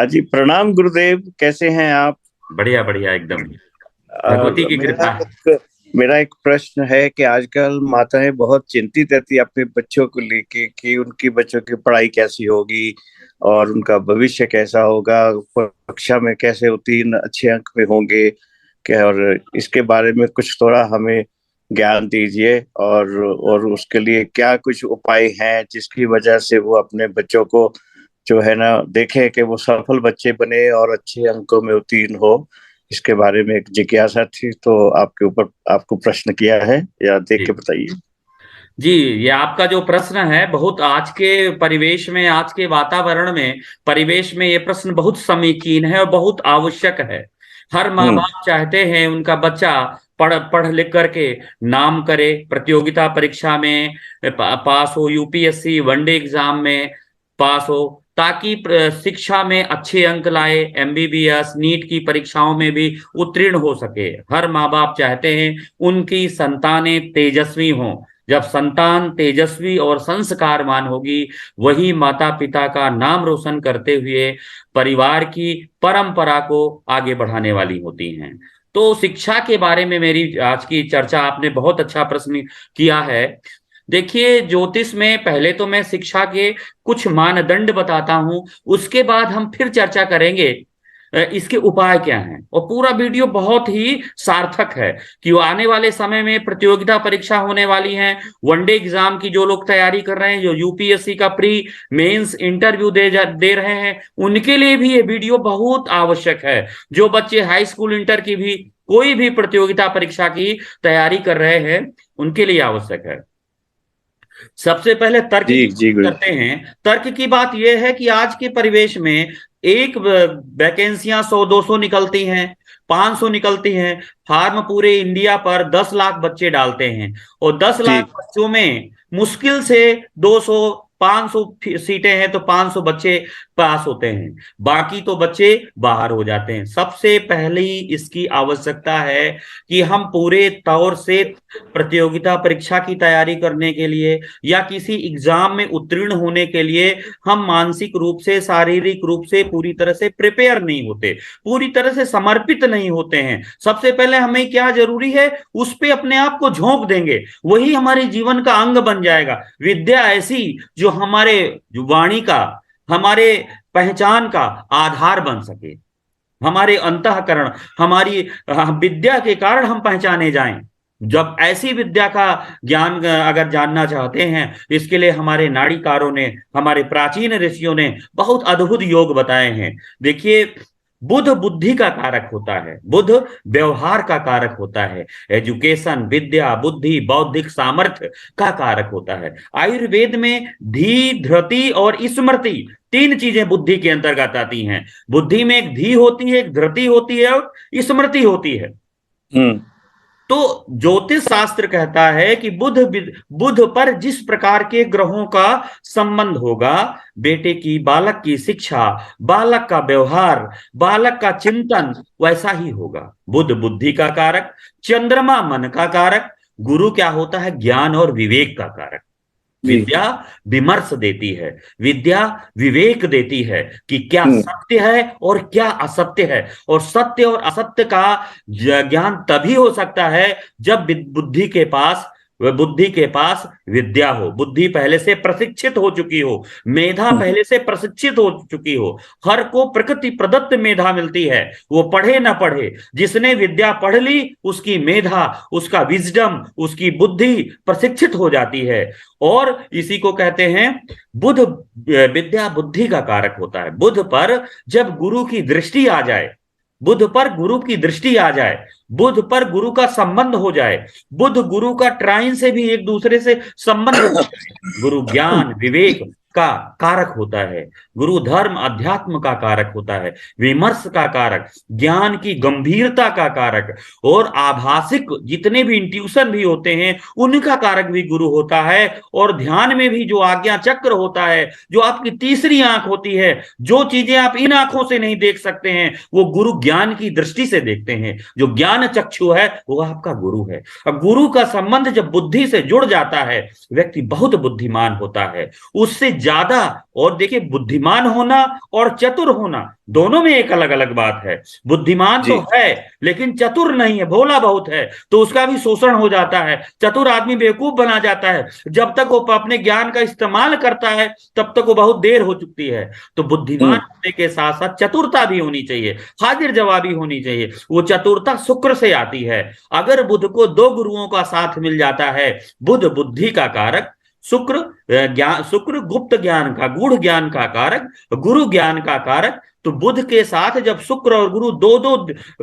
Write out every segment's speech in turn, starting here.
जी प्रणाम गुरुदेव, कैसे हैं आप? बढ़िया बढ़िया एकदम। भगवती की मेरा कृपा है। मेरा एक प्रश्न है कि आजकल माताएं बहुत चिंतित रहती है अपने बच्चों को लेके कि उनकी बच्चों की पढ़ाई कैसी होगी और उनका भविष्य कैसा होगा, परीक्षा में कैसे उत्तीर्ण अच्छे अंक में होंगे क्या। और इसके बारे में कुछ थोड़ा हमें ज्ञान दीजिए, और उसके लिए क्या कुछ उपाय हैं जिसकी वजह से वो अपने बच्चों को जो है ना देखें कि वो सफल बच्चे बने और अच्छे अंकों में उत्तीर्ण हो। इसके बारे में एक जिज्ञासा थी, तो आपके ऊपर आपको प्रश्न किया है, या देख जी के बताइए। जी, ये आपका जो प्रश्न है बहुत आज के परिवेश में, आज के वातावरण में, परिवेश में ये प्रश्न बहुत समीचीन है और बहुत आवश्यक है। हर माँ हम्म। बाप चाहते हैं उनका बच्चा पढ़ पढ़ लिख करके नाम करे, प्रतियोगिता परीक्षा में पास हो, यूपीएससी वनडे एग्जाम में पास हो, ताकि शिक्षा में अच्छे अंक लाए, एमबीबीएस नीट की परीक्षाओं में भी उत्तीर्ण हो सके। हर माँ बाप चाहते हैं उनकी संतानें तेजस्वी हों। जब संतान तेजस्वी और संस्कारवान होगी, वही माता पिता का नाम रोशन करते हुए परिवार की परंपरा को आगे बढ़ाने वाली होती हैं। तो शिक्षा के बारे में मेरी आज की चर्चा, आपने बहुत अच्छा प्रश्न किया है। देखिए, ज्योतिष में पहले तो मैं शिक्षा के कुछ मानदंड बताता हूं, उसके बाद हम फिर चर्चा करेंगे इसके उपाय क्या हैं। और पूरा वीडियो बहुत ही सार्थक है कि वो आने वाले समय में प्रतियोगिता परीक्षा होने वाली है, वनडे एग्जाम की जो लोग तैयारी कर रहे हैं, जो यूपीएससी का प्री मेंस इंटरव्यू दे रहे हैं, उनके लिए भी ये वीडियो बहुत आवश्यक है। जो बच्चे हाई स्कूल इंटर की भी कोई भी प्रतियोगिता परीक्षा की तैयारी कर रहे हैं, उनके लिए आवश्यक है। सबसे पहले तर्क जी की जी बात गुरु। करते हैं। तर्क की बात यह है कि आज के परिवेश में एक वैकेंसियां 100-200 निकलती हैं, 500 निकलती हैं। फार्म पूरे इंडिया पर 10 लाख बच्चे डालते हैं, और 10 लाख जी। बच्चों में मुश्किल से 200 500 सीटें हैं तो 500 बच्चे पास होते हैं, बाकी तो बच्चे बाहर हो जाते हैं। सबसे पहली इसकी आवश्यकता है कि हम पूरे तौर से प्रतियोगिता परीक्षा की तैयारी करने के लिए या किसी एग्जाम में उत्तीर्ण होने के लिए हम मानसिक रूप से, शारीरिक रूप से पूरी तरह से प्रिपेयर नहीं होते, पूरी तरह से समर्पित नहीं होते हैं। सबसे पहले हमें क्या जरूरी है, उस पे अपने आप को झोंक देंगे, वही हमारे जीवन का अंग बन जाएगा। विद्या ऐसी जो हमारे वाणी का, हमारे पहचान का आधार बन सके, हमारे अंतःकरण, हमारी विद्या के कारण हम पहचाने जाएं। जब ऐसी विद्या का ज्ञान अगर जानना चाहते हैं, इसके लिए हमारे नाड़ीकारों ने, हमारे प्राचीन ऋषियों ने बहुत अद्भुत योग बताए हैं। देखिए, बुध बुद्धि का कारक होता है, बुध व्यवहार का कारक होता है, एजुकेशन, विद्या, बुद्धि, बौद्धिक सामर्थ्य का कारक होता है। आयुर्वेद में धी, धृति और स्मृति, तीन चीजें बुद्धि के अंतर्गत आती हैं। बुद्धि में एक धी होती है, एक धृति होती है और स्मृति होती है। हम्म। तो ज्योतिष शास्त्र कहता है कि बुध बुध पर जिस प्रकार के ग्रहों का संबंध होगा, बेटे की, बालक की शिक्षा, बालक का व्यवहार, बालक का चिंतन वैसा ही होगा। बुध बुद्धि का कारक, चंद्रमा मन का कारक, गुरु क्या होता है, ज्ञान और विवेक का कारक। जी। विद्या विमर्श देती है, विद्या विवेक देती है कि क्या हम्म। सत्य है और क्या असत्य है। और सत्य और असत्य का ज्ञान तभी हो सकता है जब बुद्धि के पास, वह बुद्धि के पास विद्या हो, बुद्धि पहले से प्रशिक्षित हो चुकी हो, मेधा हम्म। पहले से प्रशिक्षित हो चुकी हो। हर को प्रकृति प्रदत्त मेधा मिलती है, वो पढ़े ना पढ़े, जिसने विद्या पढ़ ली उसकी मेधा, उसका विजडम, उसकी बुद्धि प्रशिक्षित हो जाती है। और इसी को कहते हैं बुध, विद्या बुद्धि का कारक होता है। बुध पर जब गुरु की दृष्टि आ जाए, बुध पर गुरु की दृष्टि आ जाए, बुध पर गुरु का संबंध हो जाए, बुध गुरु का ट्राइन से भी एक दूसरे से संबंध हो जाए, गुरु ज्ञान विवेक का कारक होता है, गुरु धर्म अध्यात्म का कारक होता है, विमर्श का कारक, ज्ञान की गंभीरता का कारक, और आभासिक जितने भी इंट्यूशन भी होते हैं उनका कारक भी गुरु होता है। और ध्यान में भी जो आज्ञा चक्र होता है, जो आपकी तीसरी आंख होती है, जो चीजें आप इन आंखों से नहीं देख सकते हैं, वो गुरु ज्ञान की दृष्टि से देखते हैं। जो ज्ञान चक्षु है वो आपका गुरु है। और गुरु का संबंध जब बुद्धि से जुड़ जाता है, व्यक्ति बहुत बुद्धिमान होता है, उससे ज्यादा। और देखिए, बुद्धिमान होना और चतुर होना दोनों में एक अलग अलग बात है। बुद्धिमान तो जी। है लेकिन चतुर नहीं है, भोला बहुत है, तो उसका भी शोषण हो जाता है। चतुर आदमी बेवकूफ बना जाता है, जब तक वो अपने ज्ञान का इस्तेमाल करता है तब तक वो बहुत देर हो चुकती है। तो बुद्धिमान होने के साथ साथ चतुरता भी होनी चाहिए, हाजिर जवाबी होनी चाहिए। वो चतुरता शुक्र से आती है। अगर बुध को दो गुरुओं का साथ मिल जाता है, बुध बुद्धि का कारक, शुक्र ज्ञान, शुक्र गुप्त ज्ञान का, गूढ़ ज्ञान का कारक, गुरु ज्ञान का कारक, तो बुध के साथ जब शुक्र और गुरु दो दो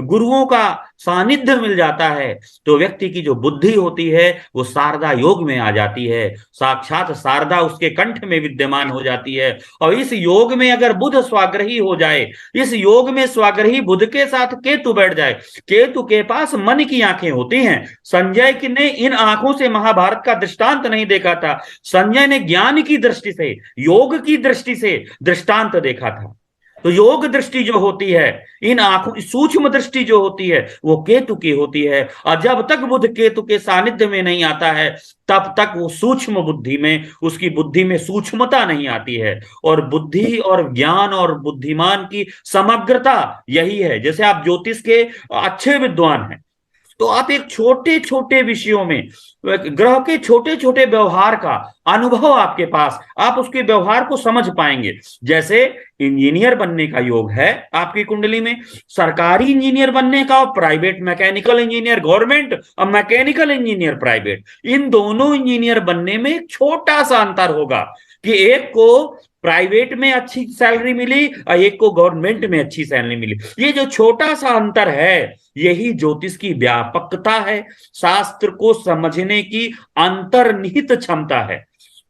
गुरुओं का सानिध्य मिल जाता है तो व्यक्ति की जो बुद्धि होती है वो शारदा योग में आ जाती है, साक्षात शारदा उसके कंठ में विद्यमान हो जाती है। और इस योग में अगर बुध स्वाग्रही हो जाए, इस योग में स्वाग्रही बुध के साथ केतु बैठ जाए, केतु के पास मन की आंखें होती हैं। संजय ने इन आंखों से महाभारत का दृष्टांत नहीं देखा था, संजय ने ज्ञान की दृष्टि से, योग की दृष्टि से दृष्टांत देखा था। तो योग दृष्टि जो होती है, इन आंखों, सूक्ष्म दृष्टि जो होती है वो केतु की होती है। और जब तक बुध केतु के सानिध्य में नहीं आता है तब तक वो सूक्ष्म बुद्धि में, उसकी बुद्धि में सूक्ष्मता नहीं आती है। और बुद्धि और ज्ञान और बुद्धिमान की समग्रता यही है। जैसे आप ज्योतिष के अच्छे विद्वान हैं तो आप एक छोटे छोटे विषयों में, ग्रह के छोटे छोटे व्यवहार का अनुभव आपके पास, आप उसके व्यवहार को समझ पाएंगे। जैसे इंजीनियर बनने का योग है आपकी कुंडली में, सरकारी इंजीनियर बनने का और प्राइवेट मैकेनिकल इंजीनियर गवर्नमेंट और मैकेनिकल इंजीनियर प्राइवेट, इन दोनों इंजीनियर बनने में एक छोटा सा अंतर होगा कि एक को प्राइवेट में अच्छी सैलरी मिली और एक को गवर्नमेंट में अच्छी सैलरी मिली। ये जो छोटा सा अंतर है यही ज्योतिष की व्यापकता है, शास्त्र को समझने की अंतर्निहित क्षमता है।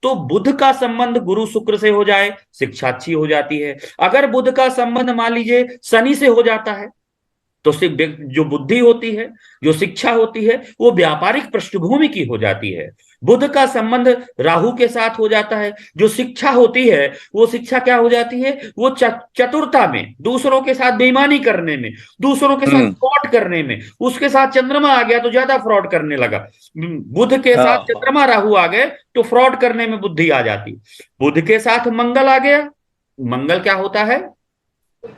तो बुध का संबंध गुरु शुक्र से हो जाए, शिक्षा अच्छी हो जाती है। अगर बुध का संबंध मान लीजिए शनि से हो जाता है तो जो बुद्धि होती है, जो शिक्षा होती है, वो व्यापारिक पृष्ठभूमि की हो जाती है। बुध का संबंध राहु के साथ हो जाता है, जो शिक्षा होती है वो शिक्षा क्या हो जाती है, वो चतुरता में, दूसरों के साथ बेईमानी करने में, दूसरों के साथ फ्रॉड करने में। उसके साथ चंद्रमा आ गया तो ज्यादा फ्रॉड करने लगा। बुध के साथ चंद्रमा राहु आ गए तो फ्रॉड करने में बुद्धि आ जाती। बुध के साथ मंगल आ गया, मंगल क्या होता है,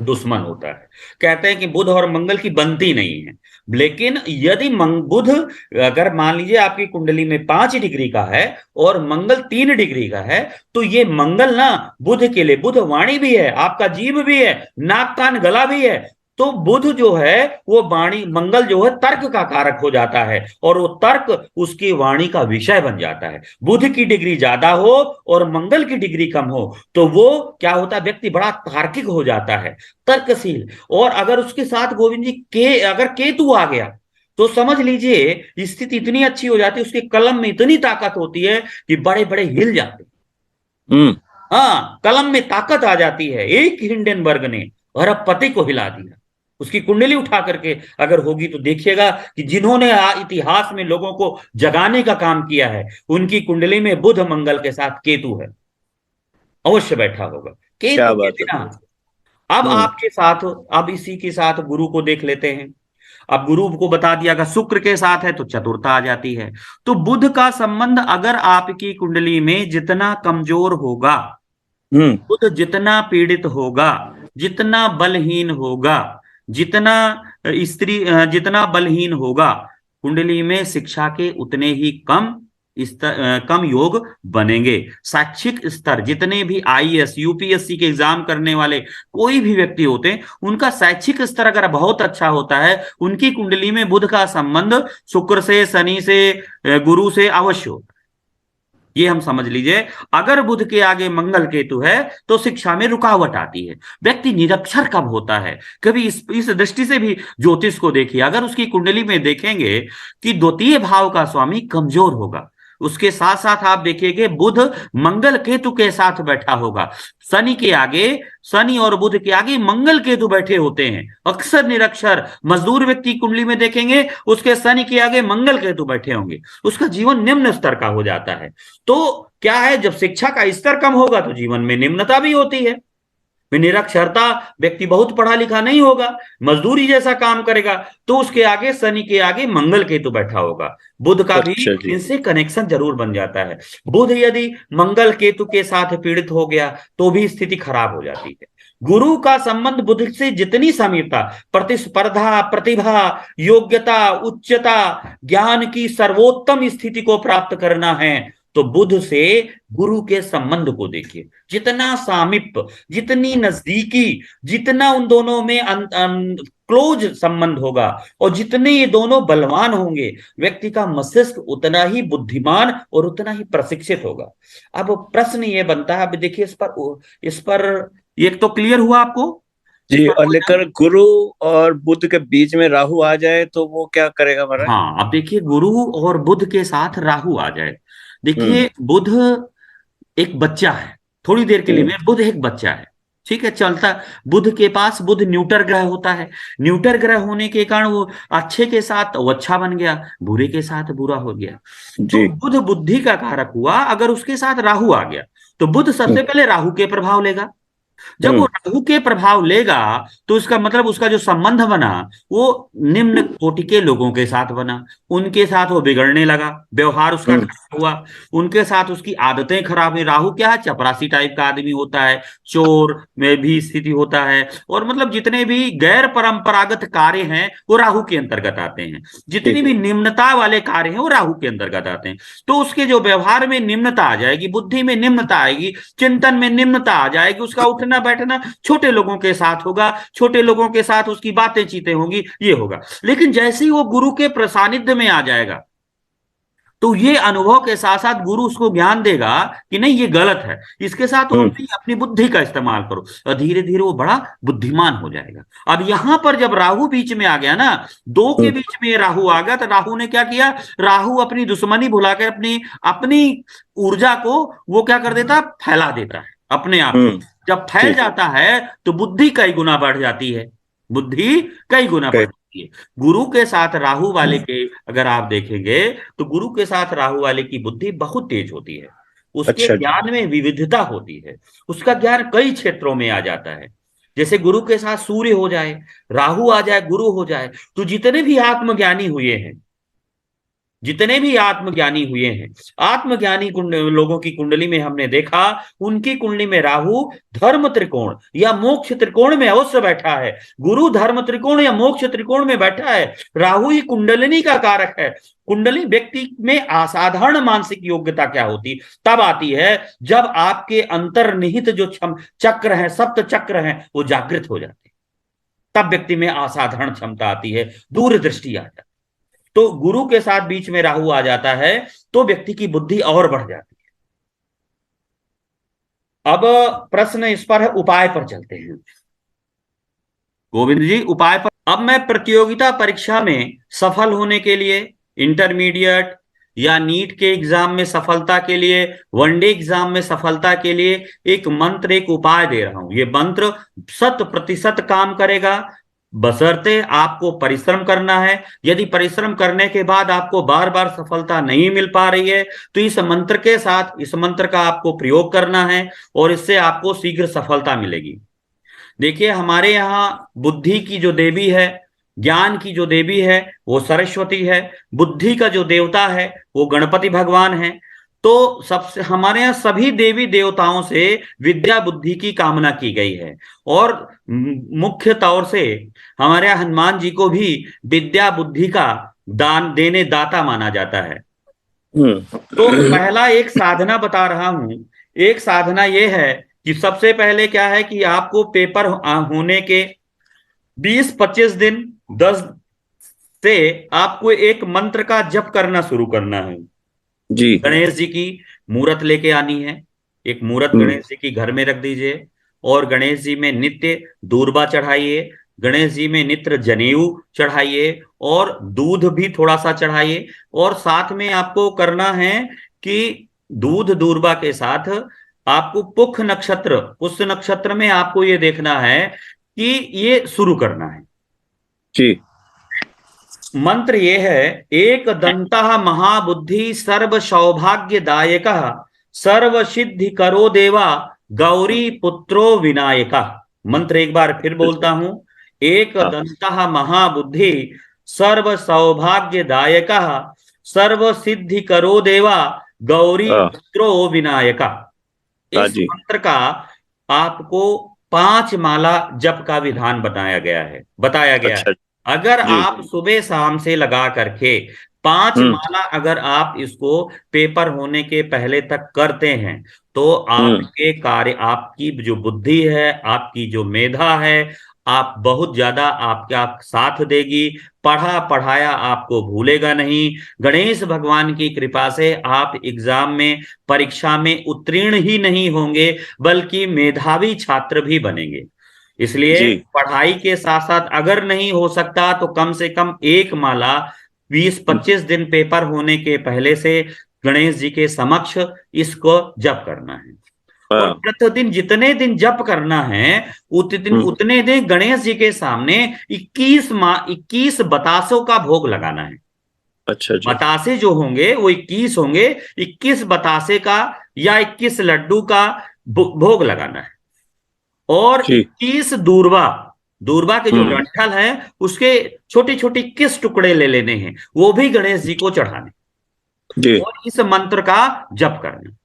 दुश्मन होता है। कहते हैं कि बुध और मंगल की बनती नहीं है। लेकिन यदि बुध अगर मान लीजिए आपकी कुंडली में 5 डिग्री का है और मंगल 3 डिग्री का है तो ये मंगल ना बुध के लिए, बुध वाणी भी है, आपका जीव भी है, नाक कान गला भी है। तो बुध जो है वो वाणी, मंगल जो है तर्क का कारक हो जाता है और वो तर्क उसकी वाणी का विषय बन जाता है। बुध की डिग्री ज्यादा हो और मंगल की डिग्री कम हो तो वो क्या होता है, व्यक्ति बड़ा तार्किक हो जाता है, तर्कशील। और अगर उसके साथ गोविंद जी के अगर केतु आ गया तो समझ लीजिए स्थिति इतनी अच्छी हो जाती है, उसके कलम में इतनी ताकत होती है कि बड़े बड़े हिल जाते। हाँ, कलम में ताकत आ जाती है। एक हिंडनबर्ग ने अरबपति को हिला दिया। उसकी कुंडली उठा करके अगर होगी तो देखिएगा कि जिन्होंने इतिहास में लोगों को जगाने का काम किया है उनकी कुंडली में बुध मंगल के साथ केतु है, अवश्य बैठा होगा। केतु के बिना अब आपके साथ, अब इसी के साथ गुरु को देख लेते हैं। अब गुरु को बता दिया अगर शुक्र के साथ है तो चतुरता आ जाती है। तो बुध का संबंध अगर आपकी कुंडली में जितना कमजोर होगा, बुध जितना पीड़ित होगा, जितना बलहीन होगा, जितना स्त्री जितना बलहीन होगा, कुंडली में शिक्षा के उतने ही कम योग बनेंगे। शैक्षिक स्तर, जितने भी आईएएस यूपीएससी के एग्जाम करने वाले कोई भी व्यक्ति होते हैं उनका शैक्षिक स्तर अगर बहुत अच्छा होता है, उनकी कुंडली में बुध का संबंध शुक्र से, शनि से, गुरु से अवश्य होता है। ये हम समझ लीजिए। अगर बुध के आगे मंगल केतु है तो शिक्षा में रुकावट आती है। व्यक्ति निरक्षर कब होता है, कभी इस दृष्टि से भी ज्योतिष को देखिए। अगर उसकी कुंडली में देखेंगे कि द्वितीय भाव का स्वामी कमजोर होगा, उसके साथ साथ आप देखिएगा बुध मंगल केतु के साथ बैठा होगा, शनि के आगे, शनि और बुध के आगे मंगल केतु बैठे होते हैं। अक्सर निरक्षर मजदूर व्यक्ति कुंडली में देखेंगे उसके शनि के आगे मंगल केतु बैठे होंगे, उसका जीवन निम्न स्तर का हो जाता है। तो क्या है, जब शिक्षा का स्तर कम होगा तो जीवन में निम्नता भी होती है। निरक्षरता, व्यक्ति बहुत पढ़ा लिखा नहीं होगा, मजदूरी जैसा काम करेगा, तो उसके आगे शनि के आगे मंगल केतु बैठा होगा। बुध का भी अच्छा जी। इनसे कनेक्शन जरूर बन जाता है। बुध यदि मंगल केतु के साथ पीड़ित हो गया तो भी स्थिति खराब हो जाती है। गुरु का संबंध बुध से जितनी समीपता, प्रतिस्पर्धा, प्रतिभा, योग्यता, उच्चता, ज्ञान की सर्वोत्तम स्थिति को प्राप्त करना है तो बुध से गुरु के संबंध को देखिए, जितना सामीप्य, जितनी नजदीकी, जितना उन दोनों में क्लोज संबंध होगा और जितने ये दोनों बलवान होंगे, व्यक्ति का मस्तिष्क उतना ही बुद्धिमान और उतना ही प्रशिक्षित होगा। अब प्रश्न ये बनता है, अब देखिए इस पर एक तो क्लियर हुआ आपको इस जी, पर और लेकर गुरु और बुध के बीच में राहु आ जाए तो वो क्या करेगा महाराज? हाँ, अब देखिए गुरु और बुध के साथ राहु आ जाए। हम्म। देखिए बुध एक बच्चा है, थोड़ी देर के लिए हम्म। में बुध एक बच्चा है, ठीक है, चलता। बुध के पास, बुध न्यूटर ग्रह होता है, न्यूटर ग्रह होने के कारण वो अच्छे के साथ वो अच्छा बन गया, बुरे के साथ बुरा हो गया। तो जी। बुध बुद्धि का कारक हुआ। अगर उसके साथ राहु आ गया तो बुध हम्म। सबसे पहले राहु के प्रभाव लेगा। जब वो हम्म। राहु के प्रभाव लेगा तो इसका मतलब उसका जो संबंध बना वो निम्न कोटि के लोगों के साथ बना, उनके साथ वो बिगड़ने लगा, व्यवहार उसका हम्म। खराब हुआ, उनके साथ उसकी आदतें खराब हुई। राहु क्या है, चपरासी टाइप का आदमी होता है, चोर में भी स्थिति होता है, और मतलब जितने भी गैर परंपरागत कार्य हैं वो राहु के अंतर्गत आते हैं, जितनी ठीक। भी निम्नता वाले कार्य हैं वो राहु के अंतर्गत आते हैं। तो उसके जो व्यवहार में निम्नता आ जाएगी, बुद्धि में निम्नता आएगी, चिंतन में निम्नता आ जाएगी, उसका उठना बैठना छोटे लोगों के साथ होगा, छोटे लोगों के साथ उसकी बातें चीतें होंगी, ये होगा। लेकिन जैसे ही वो गुरु के प्रसानिध्य में आ जाएगा तो ये अनुभव के साथ साथ गुरु उसको ज्ञान देगा कि नहीं ये गलत है, इसके साथ तुम अपनी बुद्धि का इस्तेमाल करो, और धीरे धीरे वो बड़ा बुद्धिमान हो जाएगा। अब यहां पर जब राहु बीच में आ गया ना, दो के बीच में राहु आ गया, तो राहु ने क्या किया, राहु अपनी दुश्मनी भुलाकर अपनी अपनी ऊर्जा को वो क्या कर देता, फैला देता है अपने आप को। जब फैल ठीक। जाता है तो बुद्धि कई गुना बढ़ जाती है, बुद्धि कई गुना बढ़ जाती है। गुरु के साथ राहु वाले के अगर आप देखेंगे तो गुरु के साथ राहु वाले की बुद्धि बहुत तेज होती है, उसके अच्छा जी। ज्ञान में विविधता होती है, उसका ज्ञान कई क्षेत्रों में आ जाता है। जैसे गुरु के साथ सूर्य हो जाए, राहु आ जाए, गुरु हो जाए, तो जितने भी आत्मज्ञानी हुए हैं, जितने भी आत्मज्ञानी हुए हैं, आत्मज्ञानी लोगों की कुंडली में हमने देखा, उनकी कुंडली में राहु धर्म त्रिकोण या मोक्ष त्रिकोण में अवश्य बैठा है। गुरु धर्म त्रिकोण या मोक्ष त्रिकोण में बैठा है। राहु ही कुंडलिनी का कारक है। कुंडली व्यक्ति में असाधारण मानसिक योग्यता क्या होती, तब आती है जब आपके अंतर्निहित जो चक्र है, सप्त चक्र है, वो जागृत हो जाते हैं, तब व्यक्ति में असाधारण क्षमता आती है, दूरदृष्टि आता है। तो गुरु के साथ बीच में राहु आ जाता है तो व्यक्ति की बुद्धि और बढ़ जाती है। अब प्रश्न इस पर है, उपाय पर चलते हैं गोविंद जी, उपाय पर। अब मैं प्रतियोगिता परीक्षा में सफल होने के लिए, इंटरमीडिएट या नीट के एग्जाम में सफलता के लिए, वनडे एग्जाम में सफलता के लिए एक मंत्र, एक उपाय दे रहा हूं। ये मंत्र 100% काम करेगा, बशर्ते आपको परिश्रम करना है। यदि परिश्रम करने के बाद आपको बार बार सफलता नहीं मिल पा रही है तो इस मंत्र के साथ, इस मंत्र का आपको प्रयोग करना है और इससे आपको शीघ्र सफलता मिलेगी। देखिए हमारे यहाँ बुद्धि की जो देवी है, ज्ञान की जो देवी है वो सरस्वती है, बुद्धि का जो देवता है वो गणपति भगवान है। तो सबसे हमारे यहाँ सभी देवी देवताओं से विद्या बुद्धि की कामना की गई है, और मुख्य तौर से हमारे यहाँ हनुमान जी को भी विद्या बुद्धि का दान देने दाता माना जाता है। तो पहला एक साधना बता रहा हूं। एक साधना यह है कि सबसे पहले क्या है कि आपको पेपर होने के 20-25 दिन 10 से आपको एक मंत्र का जप करना शुरू करना है जी। गणेश जी की मूर्त लेके आनी है, एक मूर्त गणेश जी की घर में रख दीजिए, और गणेश जी में नित्य दूर्बा चढ़ाइए, गणेश जी में नित्य जनेऊ चढ़ाइए, और दूध भी थोड़ा सा चढ़ाइए। और साथ में आपको करना है कि दूध दूर्बा के साथ आपको पुख नक्षत्र, उस नक्षत्र में आपको ये देखना है कि ये शुरू करना है जी। मंत्र ये है, एक दंतः महाबुद्धि सर्व सौभाग्यदायक सर्व सिद्धि करो देवा गौरी पुत्रो विनायका। मंत्र एक बार फिर बोलता हूं। एक हाँ दंतः महाबुद्धि सर्व सौभाग्यदायकः सर्व सिद्धि करो देवा गौरी हाँ पुत्रो विनायका। हाँ इस जी। मंत्र का आपको 5 माला जप का विधान बताया गया है। अच्छा अगर जी। आप सुबह शाम से लगा करके 5 माला अगर आप इसको पेपर होने के पहले तक करते हैं तो हम्म आपके कार्य, आपकी जो बुद्धि है, आपकी जो मेधा है, आप बहुत ज्यादा आपका साथ देगी। पढ़ा पढ़ाया आपको भूलेगा नहीं। गणेश भगवान की कृपा से आप एग्जाम में, परीक्षा में उत्तीर्ण ही नहीं होंगे बल्कि मेधावी छात्र भी बनेंगे। इसलिए जी। पढ़ाई के साथ साथ अगर नहीं हो सकता तो कम से कम 1 माला 20-25 दिन पेपर होने के पहले से गणेश जी के समक्ष इसको जप करना है। और हाँ। प्रतिदिन जितने दिन जप करना है हम्म उतने दिन गणेश जी के सामने 21 बतासों का भोग लगाना है। अच्छा जी। बतासे जो होंगे वो 21 होंगे। 21 बतासे का या 21 लड्डू का भोग लगाना है। और जी। 21 दूरबा, दूरबा के जो हम्म डंठल है उसके छोटे छोटे 21 टुकड़े ले लेने हैं, वो भी गणेश जी को चढ़ाने जी। और इस मंत्र का जप करना। जी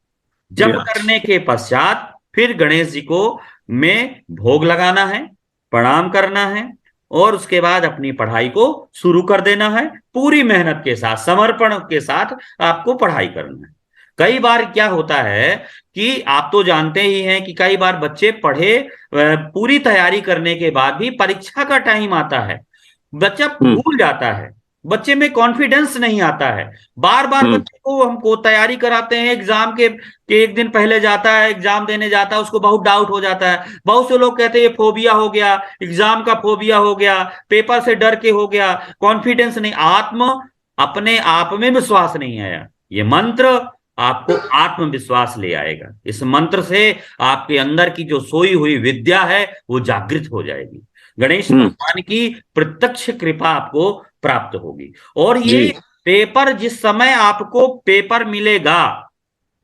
जप हाँ। करने के पश्चात फिर गणेश जी को में भोग लगाना है, प्रणाम करना है और उसके बाद अपनी पढ़ाई को शुरू कर देना है। पूरी मेहनत के साथ, समर्पण के साथ आपको पढ़ाई करना है। कई बार क्या होता है कि आप तो जानते ही हैं कि कई बार बच्चे पढ़े, पूरी तैयारी करने के बाद भी परीक्षा का टाइम आता है, बच्चा हम्म भूल जाता है, बच्चे में कॉन्फिडेंस नहीं आता है। बार बार हम्म बच्चे को हमको तैयारी कराते हैं एग्जाम के एक दिन पहले जाता है, एग्जाम देने जाता है, उसको बहुत डाउट हो जाता है। बहुत से लोग कहते हैं ये फोबिया हो गया, एग्जाम का फोबिया हो गया, पेपर से डर के हो गया, कॉन्फिडेंस नहीं, अपने आप में विश्वास नहीं आया। ये मंत्र आपको आत्मविश्वास ले आएगा। इस मंत्र से आपके अंदर की जो सोई हुई विद्या है वो जागृत हो जाएगी। गणेश हम्म भगवान की प्रत्यक्ष कृपा आपको प्राप्त होगी। और जी। ये पेपर, जिस समय आपको पेपर मिलेगा,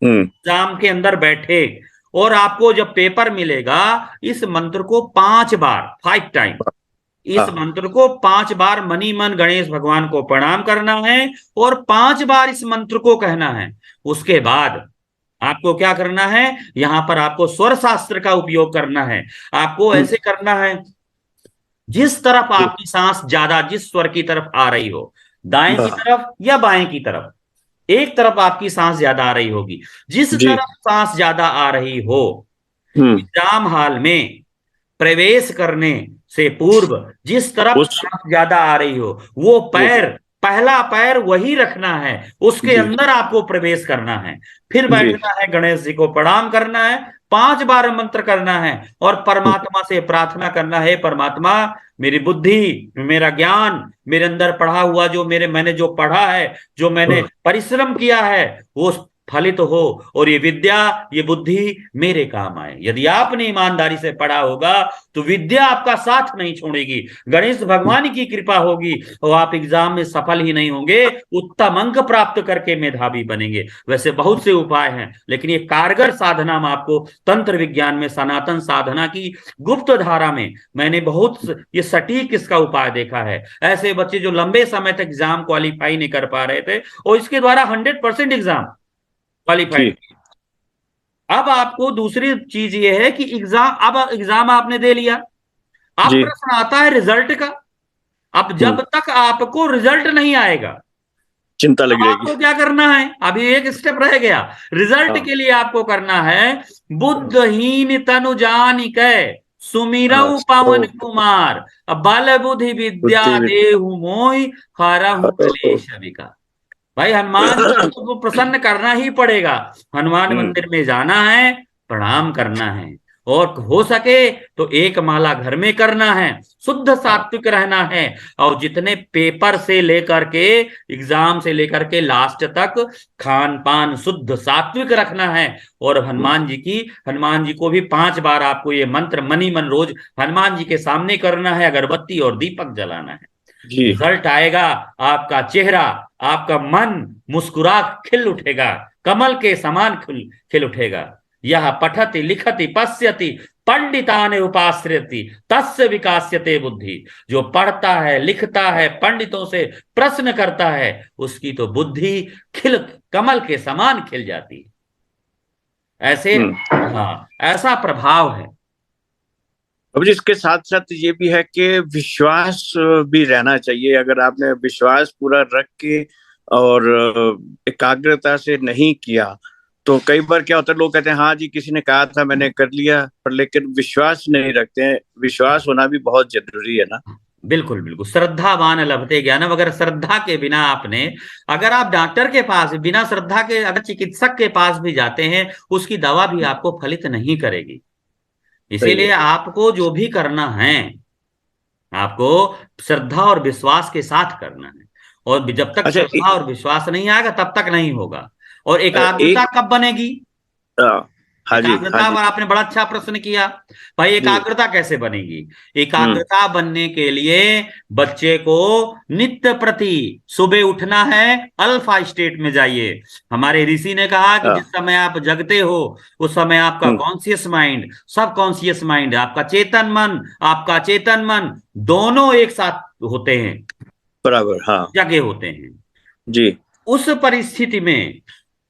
हम्म एग्जाम के अंदर बैठे और आपको जब पेपर मिलेगा, इस मंत्र को 5 बार, 5 टाइम, इस हाँ मंत्र को 5 बार मनी मन गणेश भगवान को प्रणाम करना है और 5 बार इस मंत्र को कहना है। उसके बाद आपको क्या करना है, यहां पर आपको स्वर शास्त्र का उपयोग करना है। आपको हम्म ऐसे करना है, जिस तरफ जी। आपकी सांस ज्यादा, जिस स्वर की तरफ आ रही हो, दाएं की हाँ तरफ या बाएं की तरफ, एक तरफ आपकी सांस ज्यादा आ रही होगी। जिस जी। तरफ सांस ज्यादा आ रही हो, हम्म एग्जाम हॉल में प्रवेश करने से पूर्व जिस तरफ उस सांस ज्यादा आ रही हो, वो वो पैर, पहला पैर वही रखना है, उसके जी। अंदर आपको प्रवेश करना है। फिर जी। बैठना है, गणेश जी को प्रणाम करना है, 5 बार मंत्र करना है और परमात्मा से प्रार्थना करना है, परमात्मा मेरी बुद्धि, मेरा ज्ञान, मेरे अंदर पढ़ा हुआ जो मैंने जो पढ़ा है, जो मैंने परिश्रम किया है, वो फलित हो और ये विद्या, ये बुद्धि मेरे काम आए। यदि आपने ईमानदारी से पढ़ा होगा तो विद्या आपका साथ नहीं छोड़ेगी, गणेश भगवान की कृपा होगी और आप एग्जाम में सफल ही नहीं होंगे, उत्तम अंक प्राप्त करके मेधावी बनेंगे। वैसे बहुत से उपाय हैं, लेकिन ये कारगर साधना में आपको तंत्र विज्ञान में, सनातन साधना की गुप्त धारा में मैंने बहुत ये सटीक इसका उपाय देखा है। ऐसे बच्चे जो लंबे समय तक एग्जाम क्वालिफाई नहीं कर पा रहे थे और इसके द्वारा 100% एग्जाम क्वालिफाइड। जी। अब आपको दूसरी चीज ये है कि एग्जाम आपने दे लिया, अब जी। प्रश्न आता है रिजल्ट का। अब हम्म जब तक आपको रिजल्ट नहीं आएगा, चिंता अब लगी रहेगी। आपको क्या करना है, अभी एक स्टेप रह गया। रिजल्ट हाँ के लिए आपको करना है, बुद्धहीन तनु जानिकै हाँ सुमिरऊ पवन तो कुमार, बल बुद्धि विद्या बुद्धि भी देहु मोहि हरहु कलेश विकार। भाई हनुमान जी को तो प्रसन्न करना ही पड़ेगा। हनुमान हम्म मंदिर में जाना है, प्रणाम करना है और हो सके तो 1 माला घर में करना है, शुद्ध हाँ सात्विक रहना है। और जितने पेपर से लेकर के, एग्जाम से लेकर के लास्ट तक खान पान शुद्ध सात्विक रखना है। और हनुमान जी को भी 5 बार आपको ये मंत्र मनी मन रोज हनुमान जी के सामने करना है, अगरबत्ती और दीपक जलाना है। जी। रिजल्ट आएगा, आपका चेहरा, आपका मन मुस्कुरा खिल उठेगा, कमल के समान खिल खिल उठेगा। यह पठति लिखति पश्यति पंडितान उपाश्रयति तस्य विकास्यते बुद्धि। जो पढ़ता है, लिखता है, पंडितों से प्रश्न करता है, उसकी तो बुद्धि खिल कमल के समान खिल जाती है। ऐसे, हाँ, ऐसा प्रभाव है। अब इसके साथ साथ ये भी है कि विश्वास भी रहना चाहिए। अगर आपने विश्वास पूरा रख के और एकाग्रता से नहीं किया, तो कई बार क्या होता है, लोग कहते हैं हाँ जी किसी ने कहा था मैंने कर लिया, पर लेकिन विश्वास नहीं रखते हैं। विश्वास होना भी बहुत जरूरी है ना। बिल्कुल बिल्कुल, श्रद्धावान लभते ज्ञानम। अगर श्रद्धा के बिना आपने, अगर आप डॉक्टर के पास बिना श्रद्धा के अगर चिकित्सक के पास भी जाते हैं, उसकी दवा भी आपको फलित नहीं करेगी। सही इसीलिए है। आपको जो भी करना है, आपको श्रद्धा और विश्वास के साथ करना है। और जब तक अच्छा श्रद्धा और विश्वास नहीं आएगा तब तक नहीं होगा। और एक एकाग्रता कब बनेगी? हाँ हाँ जी, हाँ एकाग्रता जी पर आपने बड़ा अच्छा प्रश्न किया। भाई जी। एकाग्रता कैसे बनेगी? हम्म। एकाग्रता बनने के लिए बच्चे को नित्य प्रति सुबह उठना है, अल्फा स्टेट में जाइए। हमारे ऋषि ने कहा कि जिस हाँ। समय आप जगते हो उस समय आपका हम्म। कॉन्शियस माइंड, सब कॉन्शियस माइंड, आपका चेतन मन, आपका चेतन मन दोनों एक साथ होते हैं, बराबर, हाँ जगे होते हैं। जी। उस परिस्थिति में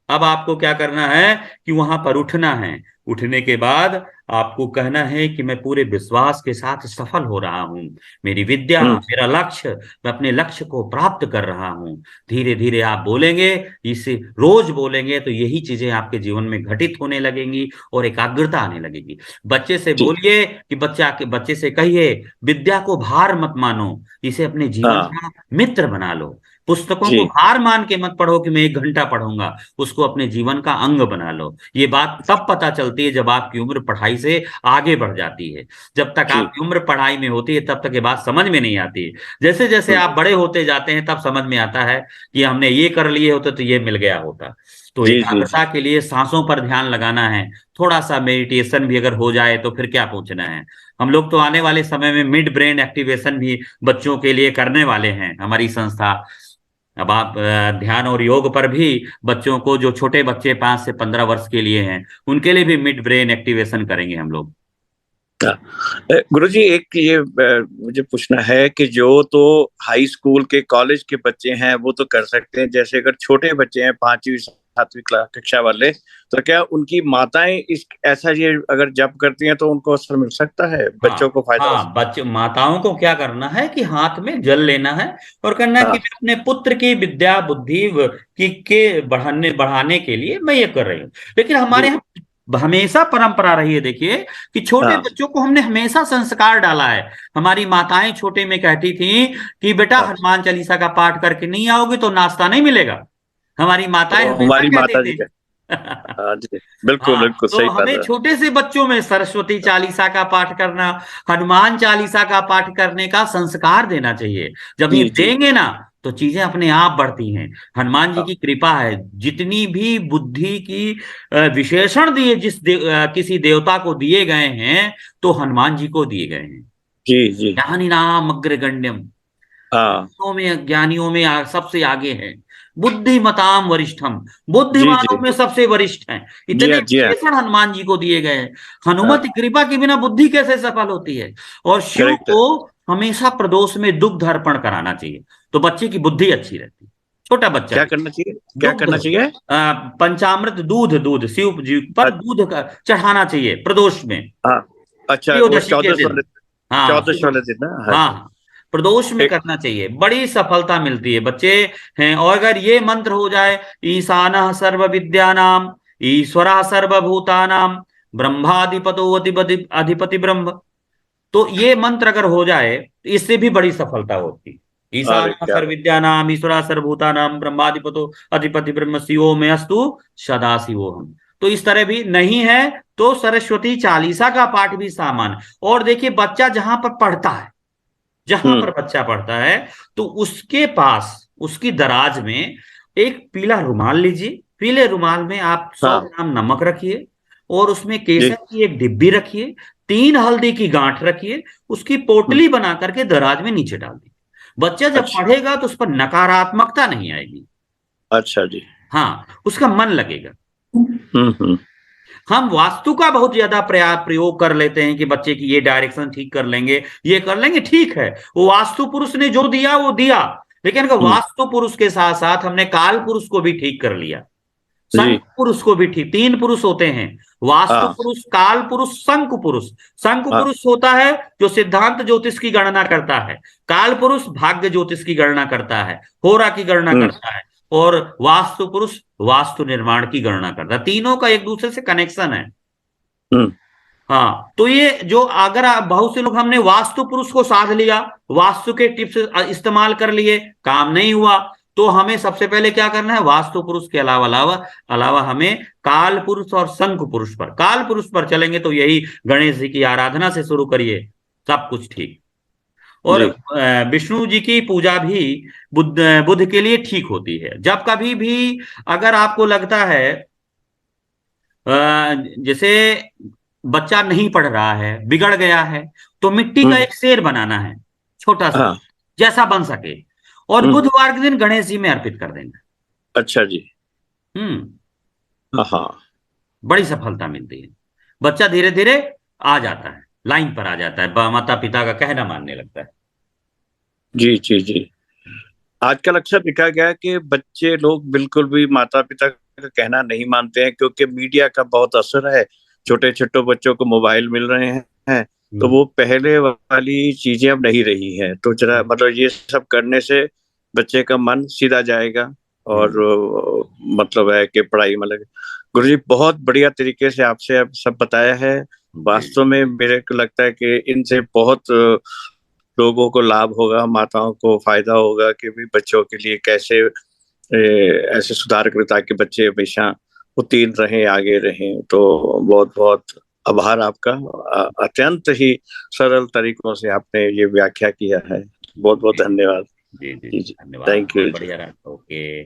अब आपको क्या करना है कि वहां पर उठना है। उठने के बाद आपको कहना है कि मैं पूरे विश्वास के साथ सफल हो रहा हूं, मेरी विद्या, हम्म। मेरा लक्ष्य, मैं अपने लक्ष्य को प्राप्त कर रहा हूं। धीरे धीरे आप बोलेंगे, इसे रोज बोलेंगे तो यही चीजें आपके जीवन में घटित होने लगेंगी और एकाग्रता आने लगेगी। बच्चे से जी। बोलिए कि बच्चे से कहिए, विद्या को भार मत मानो, इसे अपने जीवन हाँ का मित्र बना लो। पुस्तकों को जी हार मान के मत पढ़ो कि मैं 1 घंटा पढ़ूंगा, उसको अपने जीवन का अंग बना लो। ये बात तब पता चलती है जब आपकी उम्र पढ़ाई से आगे बढ़ जाती है। जब तक जी। आपकी उम्र पढ़ाई में होती है तब तक ये बात समझ में नहीं आती है। जैसे जैसे आप बड़े होते जाते हैं तब समझ में आता है कि हमने ये कर लिए होते तो ये मिल गया होता। तो जी जी जी। एकाग्रता के लिए सांसों पर ध्यान लगाना है। थोड़ा सा मेडिटेशन भी अगर हो जाए तो फिर क्या पूछना है। हम लोग तो आने वाले समय में मिड ब्रेन एक्टिवेशन भी बच्चों के लिए करने वाले हैं, हमारी संस्था। अब आप ध्यान और योग पर भी बच्चों को, जो छोटे बच्चे 5 से 15 वर्ष के लिए हैं, उनके लिए भी मिड ब्रेन एक्टिवेशन करेंगे हम लोग। गुरुजी एक ये मुझे पूछना है कि जो तो हाई स्कूल के कॉलेज के बच्चे हैं वो तो कर सकते हैं, जैसे अगर छोटे बच्चे हैं 5वीं 7वीं कक्षा वाले, तो क्या उनकी माताएं इस ऐसा ये अगर जप करती हैं तो उनको असर मिल सकता है, हाँ बच्चों को फायदा हो हाँ, बच्चे, माताओं को क्या करना है कि हाथ में जल लेना है और करना है सकता कि है? मैं अपने पुत्र की विद्या बुद्धि की के बढ़ाने के लिए मैं ये कर रही हूँ। लेकिन हमारे जी। यहाँ हमेशा परंपरा रही है, देखिए, कि छोटे हाँ बच्चों को हमने हमेशा संस्कार डाला है। हमारी माताएं छोटे में कहती थी कि बेटा हाँ। हनुमान चालीसा का पाठ करके नहीं आओगे तो नाश्ता नहीं मिलेगा। हमारी माताएं तो हमेशा हमारी कहती माता जी थी। का। हाँ जी, बिल्कुल हाँ, बिल्कुल तो सही बात हमें है। छोटे से बच्चों में सरस्वती चालीसा का पाठ करना, हनुमान चालीसा का पाठ करने का संस्कार देना चाहिए। जब ये जी जी। देंगे ना तो चीजें अपने आप बढ़ती हैं। हनुमान जी हाँ की कृपा है, जितनी भी बुद्धि की विशेषण दिए किसी देवता को दिए गए हैं तो हनुमान जी को दिए गए हैं। जी जी। ज्ञानी नाम अग्रगण्यम, हाँ में ज्ञानियों में सबसे आगे है। बुद्धिमताम वरिष्ठम, जी बुद्धिमानों जी। में सबसे वरिष्ठ हैं। जी इतने हाँ जी हाँ। विशेषण हनुमान जी को दिए गए हैं। हनुमत हाँ कृपा के बिना बुद्धि कैसे सफल होती है? और शिव करेक्ट है। को हमेशा प्रदोष में दुग्ध अर्पण कराना चाहिए, तो बच्चे की बुद्धि अच्छी रहती है। छोटा बच्चा क्या भी करना चाहिए, क्या दुग्ध, करना चाहिए? पंचामृत दूध, दूध शिव जी पर दूध का चढ़ाना चाहिए प्रदोष में, हाँ अच्छा, वो त्रयोदशी के 14 दिन। वाले, हाँ 14 वाले दिन ना, हाँ हाँ जी। हाँ, प्रदोष में एक करना चाहिए, बड़ी सफलता मिलती है बच्चे हैं। और अगर ये मंत्र हो जाए, ईशानः सर्व विद्यानाम, ईश्वरः सर्वभूतानाम, ब्रह्माधिपतो अधिपति अधिपति ब्रह्म, तो ये मंत्र अगर हो जाए तो इससे भी बड़ी सफलता होती है। अरे ईशानः क्या सर्व विद्यानाम, ईश्वरः सर्वभूतानाम, ब्रह्माधिपतो अधिपति ब्रह्म, शिवो में अस्तु सदा शिवोहम। तो इस तरह भी नहीं है तो सरस्वती चालीसा का पाठ भी सामान्य। और देखिए, बच्चा जहां पर पढ़ता है, जहां हम्म। पर बच्चा पढ़ता है, तो उसके पास, उसकी दराज में एक पीला रुमाल लीजिए। पीले रुमाल में आप सौ हाँ ग्राम नमक रखिए और उसमें जी। केसर की एक डिब्बी रखिए, 3 हल्दी की गांठ रखिए, उसकी हम्म। पोटली बना करके दराज में नीचे डाल दीजिए। बच्चा जब अच्छा पढ़ेगा तो उस पर नकारात्मकता नहीं आएगी। अच्छा जी। हाँ, उसका मन लगेगा। हम्म। हम वास्तु का बहुत ज्यादा प्रयोग कर लेते हैं कि बच्चे की ये डायरेक्शन ठीक कर लेंगे, ये कर लेंगे, ठीक है, वो वास्तु पुरुष ने जो दिया वो दिया, लेकिन अगर वास्तु पुरुष के साथ साथ हमने काल पुरुष को भी ठीक कर लिया, जी। शंख पुरुष को भी ठीक, 3 पुरुष होते हैं, वास्तु हाँ पुरुष, काल पुरुष, शंख पुरुष। शंख हाँ। पुरुष होता है जो सिद्धांत ज्योतिष की गणना करता है, काल पुरुष भाग्य ज्योतिष की गणना करता है, होरा की गणना करता है, और वास्तु पुरुष वास्तु निर्माण की गणना करता है। तीनों का एक दूसरे से कनेक्शन है। हाँ, तो ये जो अगर बहुत से लोग हमने वास्तु पुरुष को साध लिया, वास्तु के टिप्स इस्तेमाल कर लिए, काम नहीं हुआ, तो हमें सबसे पहले क्या करना है, वास्तु पुरुष के अलावा हमें काल पुरुष और शंख पुरुष पर, काल पुरुष पर चलेंगे तो यही गणेश जी की आराधना से शुरू करिए, सब कुछ ठीक। और विष्णु जी की पूजा भी बुध के लिए ठीक होती है। जब कभी भी अगर आपको लगता है जैसे बच्चा नहीं पढ़ रहा है, बिगड़ गया है, तो मिट्टी का एक शेर बनाना है, छोटा सा, जैसा बन सके, और बुधवार के दिन गणेश जी में अर्पित कर देना। अच्छा जी। हाँ, बड़ी सफलता मिलती है, बच्चा धीरे धीरे आ जाता है, लाइन पर आ जाता है, माता पिता का कहना मानने लगता है। जी जी जी। आजकल अक्सर देखा गया है कि बच्चे लोग बिल्कुल भी माता पिता का कहना नहीं मानते हैं, क्योंकि मीडिया का बहुत असर है, छोटे छोटे बच्चों को मोबाइल मिल रहे हैं, तो वो पहले वाली चीजें अब नहीं रही हैं। तो जरा मतलब ये सब करने से बच्चे का मन सीधा जाएगा, और मतलब है कि पढ़ाई में लगे। गुरुजी बहुत बढ़िया तरीके से आपसे अब सब बताया है। वास्तव में मेरे को लगता है कि इनसे बहुत लोगों को लाभ होगा, माताओं को फायदा होगा कि भी बच्चों के लिए कैसे ऐसे सुधार करें ताकि बच्चे हमेशा उत्तीर्ण रहें, आगे रहें। तो बहुत बहुत आभार आपका, अत्यंत ही सरल तरीकों से आपने ये व्याख्या किया है। बहुत बहुत धन्यवाद। जी जी, धन्यवाद। Thank you. बढ़िया रहा। ओके।